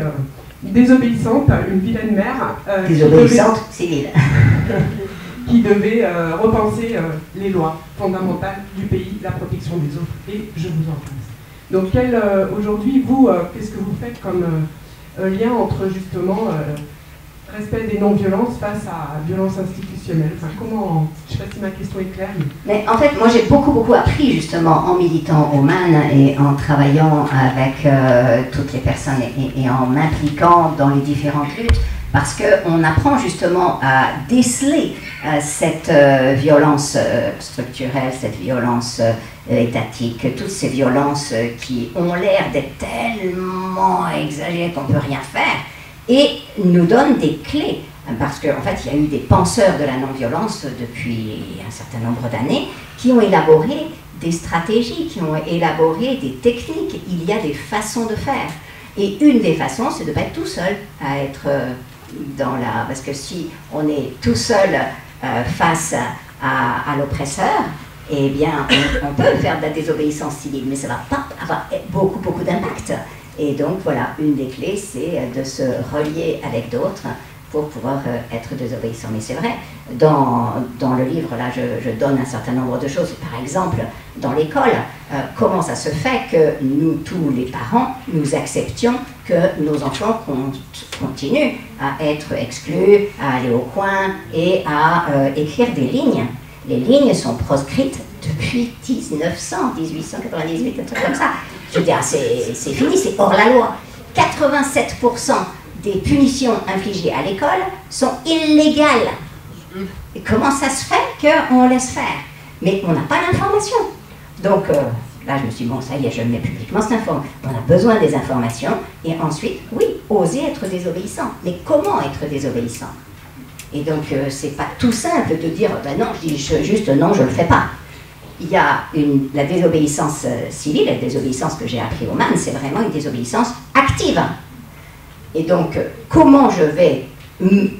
désobéissante, une vilaine mère. Désobéissante civile. Qui devait repenser les lois fondamentales du pays, la protection des autres. Et je vous en prie. Donc aujourd'hui, vous, qu'est-ce que vous faites comme lien entre justement respect des non-violences face à violence institutionnelle? Enfin, comment, je ne sais pas si ma question est claire. Mais en fait, moi j'ai beaucoup appris justement en militant au MAN et en travaillant avec toutes les personnes et en m'impliquant dans les différentes luttes, parce qu'on apprend justement à déceler cette violence structurelle, cette violence étatique, toutes ces violences qui ont l'air d'être tellement exagérées qu'on ne peut rien faire. Et nous donne des clés, parce qu'en fait, il y a eu des penseurs de la non-violence depuis un certain nombre d'années qui ont élaboré des stratégies, qui ont élaboré des techniques. Il y a des façons de faire. Et une des façons, c'est de ne pas être tout seul à être dans la... Parce que si on est tout seul face à l'oppresseur, eh bien, on peut faire de la désobéissance civile, mais ça ne va pas avoir beaucoup d'impact. Et donc voilà, une des clés, c'est de se relier avec d'autres pour pouvoir être désobéissant. Mais c'est vrai, dans le livre, là, je donne un certain nombre de choses. Par exemple, dans l'école, comment ça se fait que nous, tous les parents, nous acceptions que nos enfants continuent à être exclus, à aller au coin et à écrire des lignes. Les lignes sont proscrites depuis 1898, un truc comme ça. Je veux dire, c'est fini, c'est hors la loi. 87% des punitions infligées à l'école sont illégales. Et comment ça se fait qu'on laisse faire? Mais on n'a pas l'information. Donc là, je me suis dit, bon, ça y est, je le mets publiquement, cette information. On a besoin des informations. Et ensuite, oui, oser être désobéissant. Mais comment être désobéissant? Et donc, c'est pas tout simple de dire, ben non, je dis juste non, je le fais pas. Il y a la désobéissance civile, la désobéissance que j'ai appris au MAN, c'est vraiment une désobéissance active. Et donc, comment je vais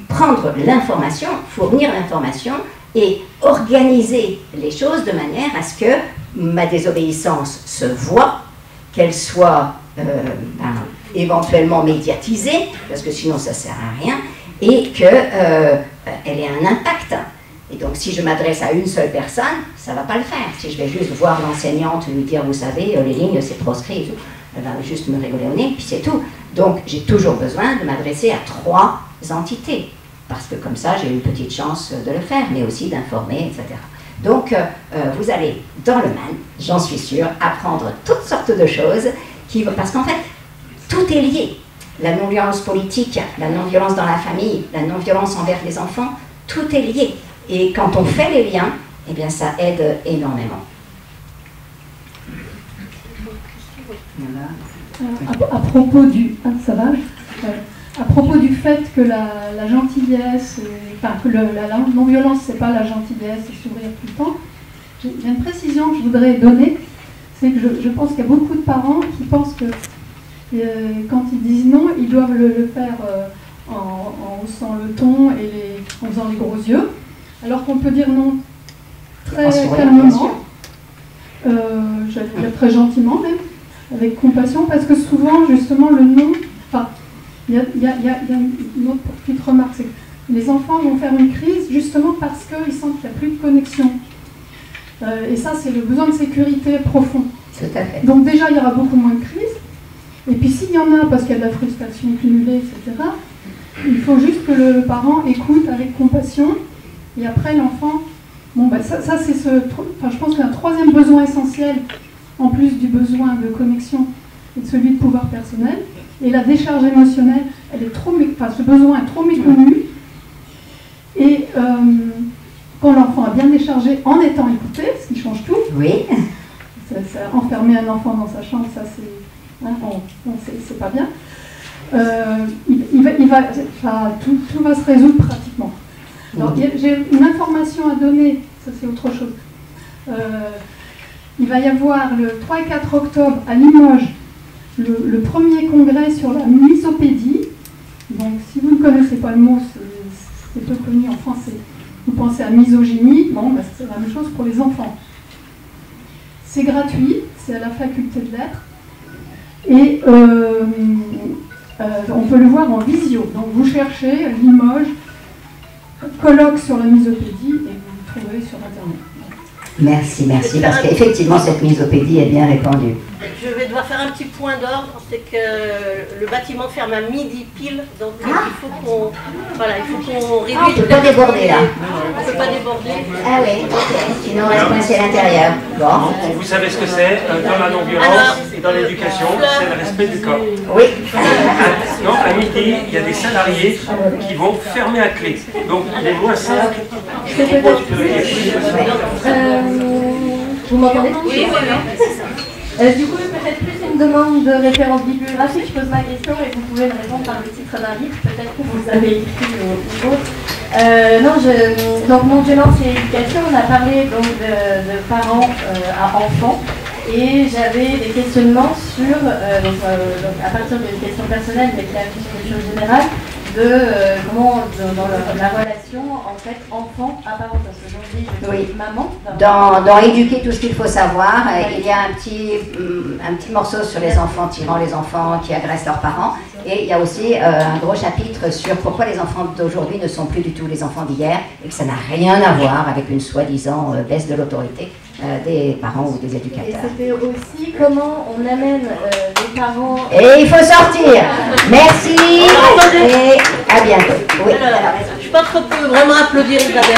prendre l'information, fournir l'information et organiser les choses de manière à ce que ma désobéissance se voit, qu'elle soit éventuellement médiatisée, parce que sinon ça ne sert à rien, et qu'elle ait un impact. Et donc si je m'adresse à une seule personne, ça ne va pas le faire. Si je vais juste voir l'enseignante lui dire, vous savez, les lignes c'est proscrit et tout, elle va juste me rigoler au nez, puis c'est tout. Donc j'ai toujours besoin de m'adresser à 3 entités, parce que comme ça j'ai une petite chance de le faire, mais aussi d'informer, etc. Donc vous allez dans le MAN, j'en suis sûre, apprendre toutes sortes de choses, parce qu'en fait, tout est lié. La non-violence politique, la non-violence dans la famille, la non-violence envers les enfants, tout est lié. Et quand on fait les liens, eh bien ça aide énormément. À propos du... Ah, ça va à propos du fait que la gentillesse, que la non-violence, c'est pas la gentillesse et s'ouvrir tout le temps, il y a une précision que je voudrais donner, c'est que je pense qu'il y a beaucoup de parents qui pensent que quand ils disent non, ils doivent le faire en haussant le ton et en faisant les gros yeux, alors qu'on peut dire non très calmement, j'allais dire très gentiment même, avec compassion, parce que souvent, justement, le non... Enfin, il y a une autre petite remarque, c'est que les enfants vont faire une crise justement parce qu'ils sentent qu'il n'y a plus de connexion. Et ça, c'est le besoin de sécurité profond. Tout à fait. Donc déjà, il y aura beaucoup moins de crises. Et puis s'il y en a, parce qu'il y a de la frustration cumulée, etc., il faut juste que le parent écoute avec compassion. Et après, l'enfant... Bon, ben ça c'est ce... Enfin, je pense qu'il y a un troisième besoin essentiel, en plus du besoin de connexion et de celui de pouvoir personnel. Et la décharge émotionnelle, elle est trop, ce besoin est trop méconnu. Et quand l'enfant a bien déchargé en étant écouté, ce qui change tout. Oui. Enfermer un enfant dans sa chambre, ça c'est, c'est pas bien. Tout va se résoudre pratiquement. Alors, j'ai une information à donner, ça c'est autre chose. Il va y avoir le 3 et 4 octobre à Limoges le premier congrès sur la misopédie. Donc si vous ne connaissez pas le mot, c'est peu connu en français. Vous pensez à misogynie, bon, bah, c'est la même chose pour les enfants. C'est gratuit, c'est à la faculté de lettres. Et on peut le voir en visio. Donc vous cherchez Limoges, colloque sur la misopédie, et vous le trouverez sur Internet. Merci, merci, parce qu'effectivement, cette misopédie est bien répandue. Je vais devoir faire un petit point d'ordre, c'est que le bâtiment ferme à midi pile, donc il faut qu'on réduise. On ne peut pas déborder là. On ne peut pas déborder. Ah oui, ok. Sinon on reste coincé à l'intérieur. Bon. Vous savez ce que c'est dans la non-violence et dans l'éducation, c'est le respect du corps. Oui. Non, à midi, il y a des salariés qui vont fermer à clé. Donc il est moins simple. Vous m'entendez? Oui, voilà. Du coup, peut-être plus une demande de référence bibliographique. Je pose ma question et vous pouvez me répondre par le titre d'un livre, peut-être que vous avez écrit ou autre. Donc, non-violence et éducation, on a parlé donc de parents à enfants. Et j'avais des questionnements sur, donc à partir d'une question personnelle, mais qui a une chose générale, de comment dans la relation en fait enfant apparent, parce que aujourd'hui je suis maman. Dans éduquer tout ce qu'il faut savoir, il y a un petit morceau sur les enfants tirant les enfants qui agressent leurs parents, et il y a aussi un gros chapitre sur pourquoi les enfants d'aujourd'hui ne sont plus du tout les enfants d'hier, et que ça n'a rien à voir avec une soi-disant baisse de l'autorité des parents ou des éducateurs. Et c'était aussi comment on amène les parents... Et il faut sortir. Merci et à bientôt. Oui. Alors, je pense qu'on peut vraiment applaudir Isabelle.